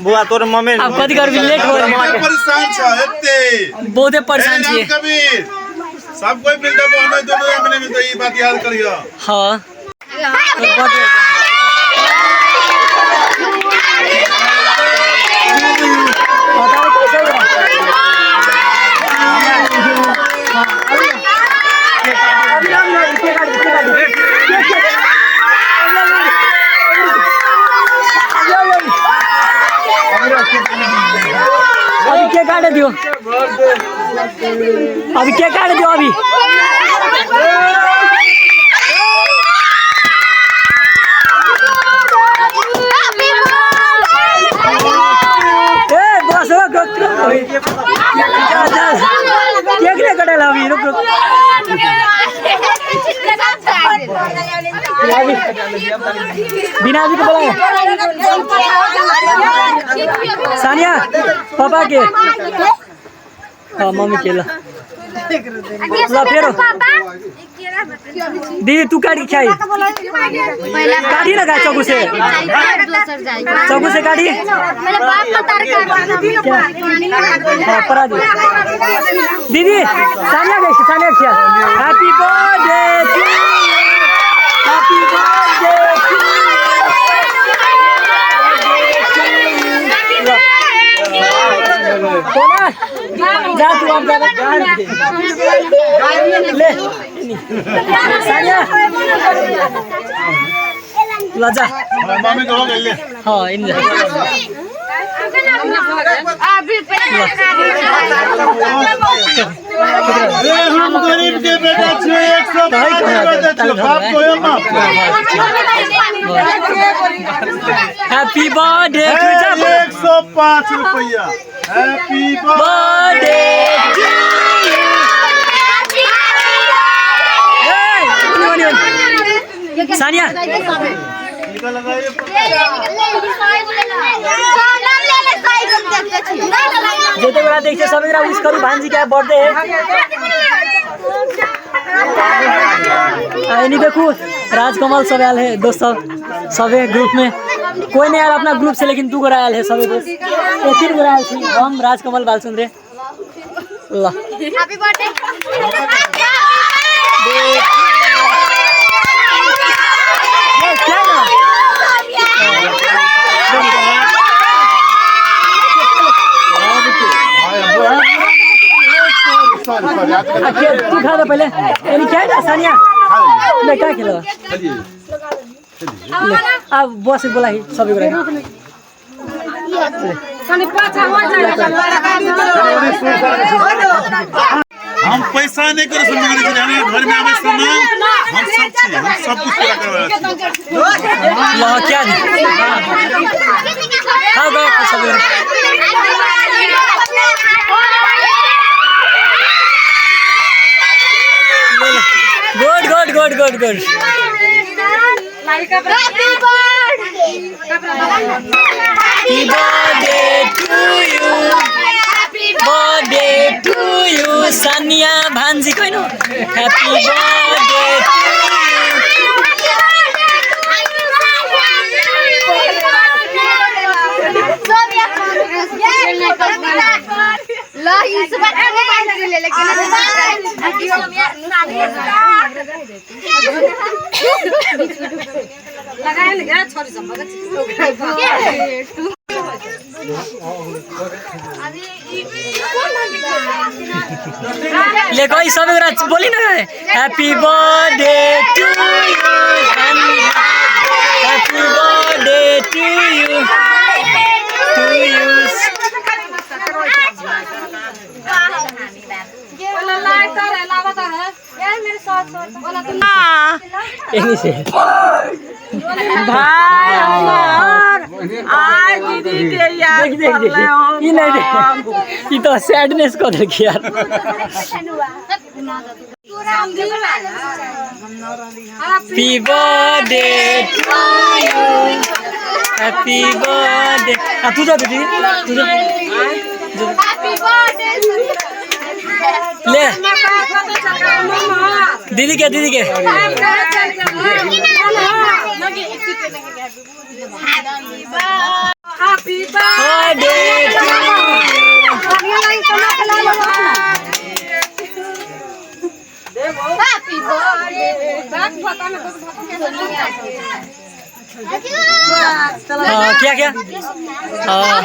बुआ तोर मम्मी अब कथी करबी लेट हो परेशान छ एते बहुते परेशान छियै कबीर सब कोई मिलके हमें दोनों में मिलते ई बात याद करियो हां अभी क्या काट दियो अभी क्या काट दियो अभी बस केक नहीं कटेला अभी रुक रुक बिना जी को बोला सानिया पापा के हाँ मम्मी के ला फिर दीदी तू काट के खाई काटी ना चाकू से काटी हाँ परा दे दीदी सानिया खिया हैप्पी बर्थडे हैप्पी बर्थडे जा तू अब जा ले सानिया लजा मम्मी को ले ले हां इन जा अभी हम गरीब के बेटा छे 105 बाप को हैप्पी बर्थडे 105 रुपया हैप्पी बर्थडे सानिया जेते बेला देखिए सब एकरा विश करू भांजी के बर्थडे है आइनी देखू राजकमल सब आयल है दोस्त सब ग्रुप में कोई नहीं आया अपना ग्रुप से लेकिन तू गोरा आयल है सब दोस्त एक तीन गोरा आयल थी हम राजकमल बालचंद्र ला हैप्पी बर्थडे क्या ना तू खा दे पहले क्या है सानिया ले क्या खेलो अब बस बोला ही सभी बोला हम पैसा नहीं कर सकते हमें घर में हमें सामान हम सब कुछ पूरा करवा क्या खाओ गए सब good happy birthday to you Sania भान्जी कोइन हैप्पी बर्थडे ले कोई सब बोली ना happy birthday to you happy birthday to you भाई आज दीदी के याद ये तो सैडनेस को देखिए यार happy birthday to you happy birthday तू जा दीदी तू जा ले दीदी के हैप्पी क्या क्या हाँ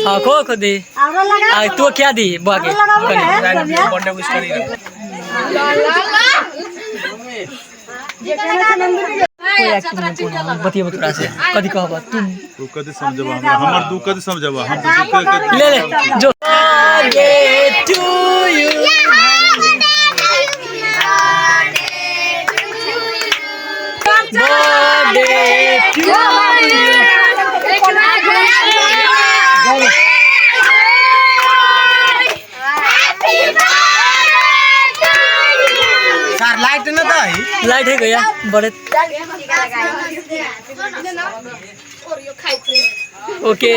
हाँ को दी तू क्या दी बुआ के बतिया बतरा से कदी कहबा तुम तू कदी समझबा हमर तू कदी समझबा हम ले ले जो to you birthday to you sir light न त है लाइट है गया बड़े ओके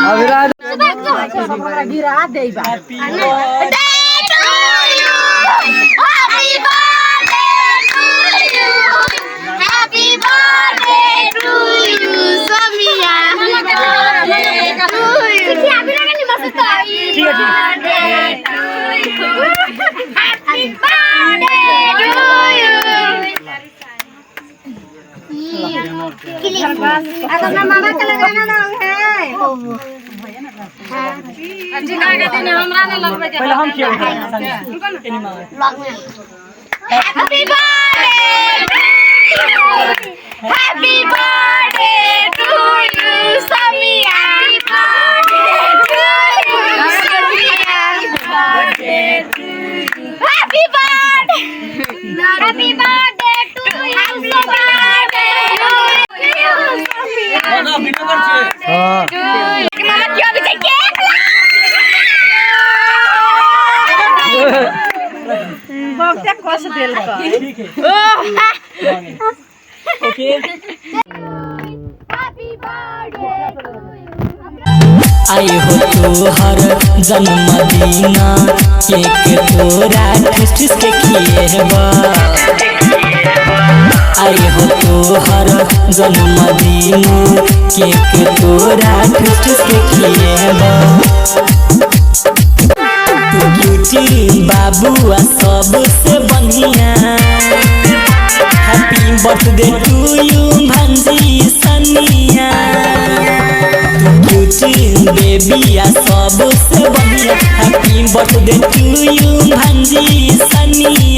अविराज गिरा देबा हैप्पी मामा का लगाना है पहले हम किया happy birthday to you Samiya happy birthday to you बहुते कस देल का ठीक है ओके आई हो तोहर जन्मदिना केक तोरा खुश के खिएबा आई हो तोहर जन्मदिना केक तोरा खुश के खिएबा तू ब्यूटी बाबुआ सबसे बढ़िया हैप्पी बर्थडे टू यू भांजी सनिया ब्यूटी बेबिया सबसे बढ़िया हैप्पी बर्थडे टू यू भांजी सनिया